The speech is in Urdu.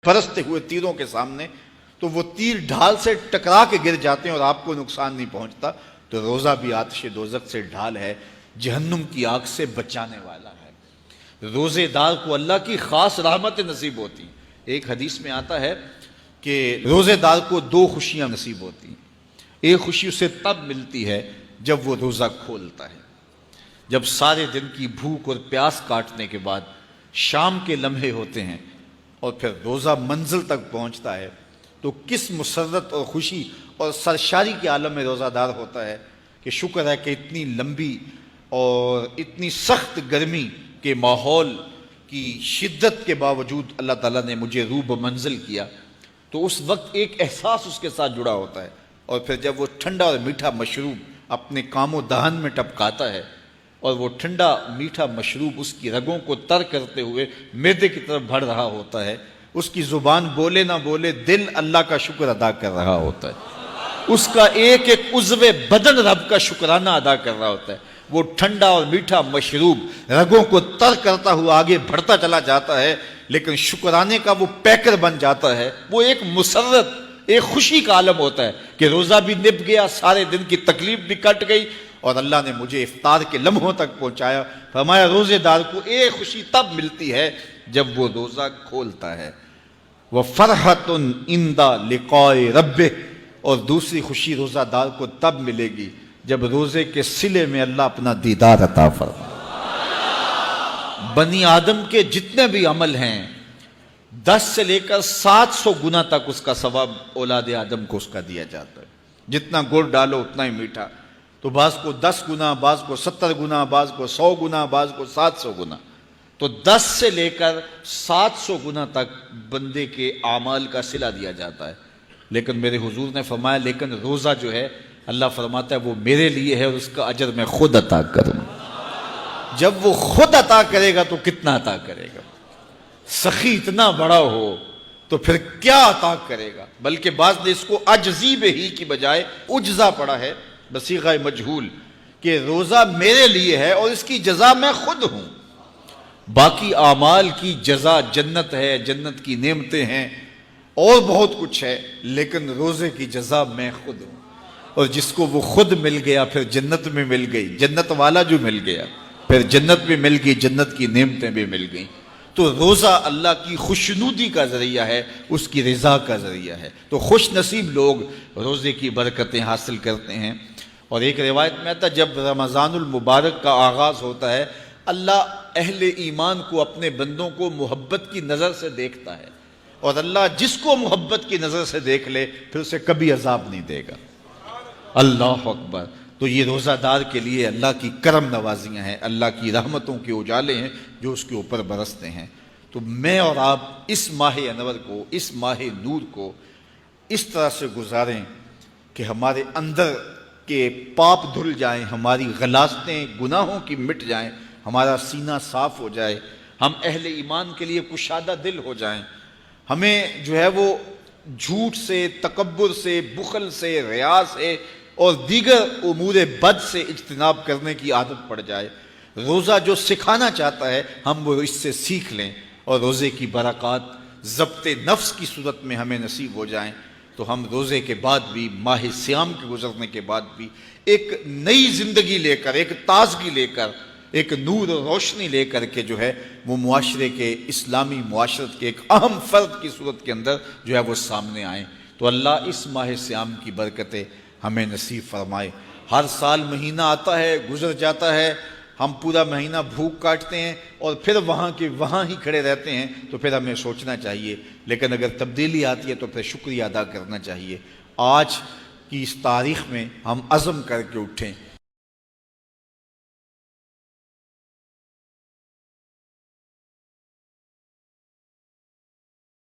برستے ہوئے تیروں کے سامنے، تو وہ تیر ڈھال سے ٹکرا کے گر جاتے ہیں اور آپ کو نقصان نہیں پہنچتا. تو روزہ بھی آتش دوزخ سے ڈھال ہے، جہنم کی آگ سے بچانے والا ہے. روزے دار کو اللہ کی خاص رحمت نصیب ہوتی ہیں. ایک حدیث میں آتا ہے کہ روزے دار کو 2 خوشیاں نصیب ہوتی ہیں. ایک خوشی اسے تب ملتی ہے جب وہ روزہ کھولتا ہے، جب سارے دن کی بھوک اور پیاس کاٹنے کے بعد شام کے لمحے ہوتے ہیں اور پھر روزہ منزل تک پہنچتا ہے، تو کس مسرت اور خوشی اور سرشاری کے عالم میں روزہ دار ہوتا ہے کہ شکر ہے کہ اتنی لمبی اور اتنی سخت گرمی کے ماحول کی شدت کے باوجود اللہ تعالیٰ نے مجھے روح بمنزل کیا. تو اس وقت ایک احساس اس کے ساتھ جڑا ہوتا ہے، اور پھر جب وہ ٹھنڈا اور میٹھا مشروب اپنے کام و دہن میں ٹپکاتا ہے اور وہ ٹھنڈا میٹھا مشروب اس کی رگوں کو تر کرتے ہوئے معدے کی طرف بڑھ رہا ہوتا ہے، اس کی زبان بولے نہ بولے دل اللہ کا شکر ادا کر رہا ہوتا ہے، اس کا ایک ایک عضو بدن رب کا شکرانہ ادا کر رہا ہوتا ہے. وہ ٹھنڈا اور میٹھا مشروب رگوں کو تر کرتا ہوا آگے بڑھتا چلا جاتا ہے، لیکن شکرانے کا وہ پیکر بن جاتا ہے. وہ ایک مسرت، ایک خوشی کا عالم ہوتا ہے کہ روزہ بھی نب گیا، سارے دن کی تکلیف بھی کٹ گئی، اور اللہ نے مجھے افطار کے لمحوں تک پہنچایا. فرمایا روزے دار کو ایک خوشی تب ملتی ہے جب وہ روزہ کھولتا ہے. وَفَرْحَةٌ عِنْدَ لِقَاءِ رَبِّهِ، اور دوسری خوشی روزہ دار کو تب ملے گی جب روزے کے صلے میں اللہ اپنا دیدار عطا فرمائے. بنی آدم کے جتنے بھی عمل ہیں 10 سے لے کر 700 گنا تک اس کا ثواب اولاد آدم کو اس کا دیا جاتا ہے. جتنا گڑ ڈالو اتنا ہی میٹھا. تو بعض کو 10 گنا، بعض کو 70 گنا، بعض کو 100 گنا، بعض کو 700 گنا. تو 10 سے لے کر 700 گنا تک بندے کے اعمال کا صلہ دیا جاتا ہے. لیکن میرے حضور نے فرمایا لیکن روزہ جو ہے اللہ فرماتا ہے وہ میرے لیے ہے اور اس کا اجر میں خود عطا کروں. جب وہ خود عطا کرے گا تو کتنا عطا کرے گا. سخی اتنا بڑا ہو تو پھر کیا عطا کرے گا. بلکہ بعض نے اس کو عجزی ہی کی بجائے اجزا پڑھا ہے بصیغہ مجہول کہ روزہ میرے لیے ہے اور اس کی جزا میں خود ہوں. باقی اعمال کی جزا جنت ہے، جنت کی نعمتیں ہیں اور بہت کچھ ہے، لیکن روزے کی جزا میں خود ہوں. اور جس کو وہ خود مل گیا پھر جنت میں مل گئی، جنت والا جو مل گیا پھر جنت بھی مل گئی، جنت کی نعمتیں بھی مل گئیں. تو روزہ اللہ کی خوشنودی کا ذریعہ ہے، اس کی رضا کا ذریعہ ہے. تو خوش نصیب لوگ روزے کی برکتیں حاصل کرتے ہیں. اور ایک روایت میں آتا ہے جب رمضان المبارک کا آغاز ہوتا ہے اللہ اہل ایمان کو، اپنے بندوں کو محبت کی نظر سے دیکھتا ہے، اور اللہ جس کو محبت کی نظر سے دیکھ لے پھر اسے کبھی عذاب نہیں دے گا. اللہ اکبر. تو یہ روزہ دار کے لیے اللہ کی کرم نوازیاں ہیں، اللہ کی رحمتوں کے اجالے ہیں جو اس کے اوپر برستے ہیں. تو میں اور آپ اس ماہ انور کو، اس ماہ نور کو اس طرح سے گزاریں کہ ہمارے اندر کے پاپ دھل جائیں، ہماری غلاظتیں گناہوں کی مٹ جائیں، ہمارا سینہ صاف ہو جائے، ہم اہل ایمان کے لیے کشادہ دل ہو جائیں. ہمیں جو ہے وہ جھوٹ سے، تکبر سے، بخل سے، ریا سے اور دیگر امور بد سے اجتناب کرنے کی عادت پڑ جائے. روزہ جو سکھانا چاہتا ہے ہم وہ اس سے سیکھ لیں، اور روزے کی برکات ضبط نفس کی صورت میں ہمیں نصیب ہو جائیں. تو ہم روزے کے بعد بھی، ماہ صیام کے گزرنے کے بعد بھی ایک نئی زندگی لے کر، ایک تازگی لے کر، ایک نور و روشنی لے کر کے جو ہے وہ معاشرے کے، اسلامی معاشرت کے ایک اہم فرد کی صورت کے اندر جو ہے وہ سامنے آئیں. تو اللہ اس ماہ صیام کی برکتیں ہمیں نصیب فرمائے. ہر سال مہینہ آتا ہے، گزر جاتا ہے، ہم پورا مہینہ بھوک کاٹتے ہیں اور پھر وہاں کے وہاں ہی کھڑے رہتے ہیں. تو پھر ہمیں سوچنا چاہیے، لیکن اگر تبدیلی آتی ہے تو پھر شکریہ ادا کرنا چاہیے. آج کی اس تاریخ میں ہم عزم کر کے اٹھیں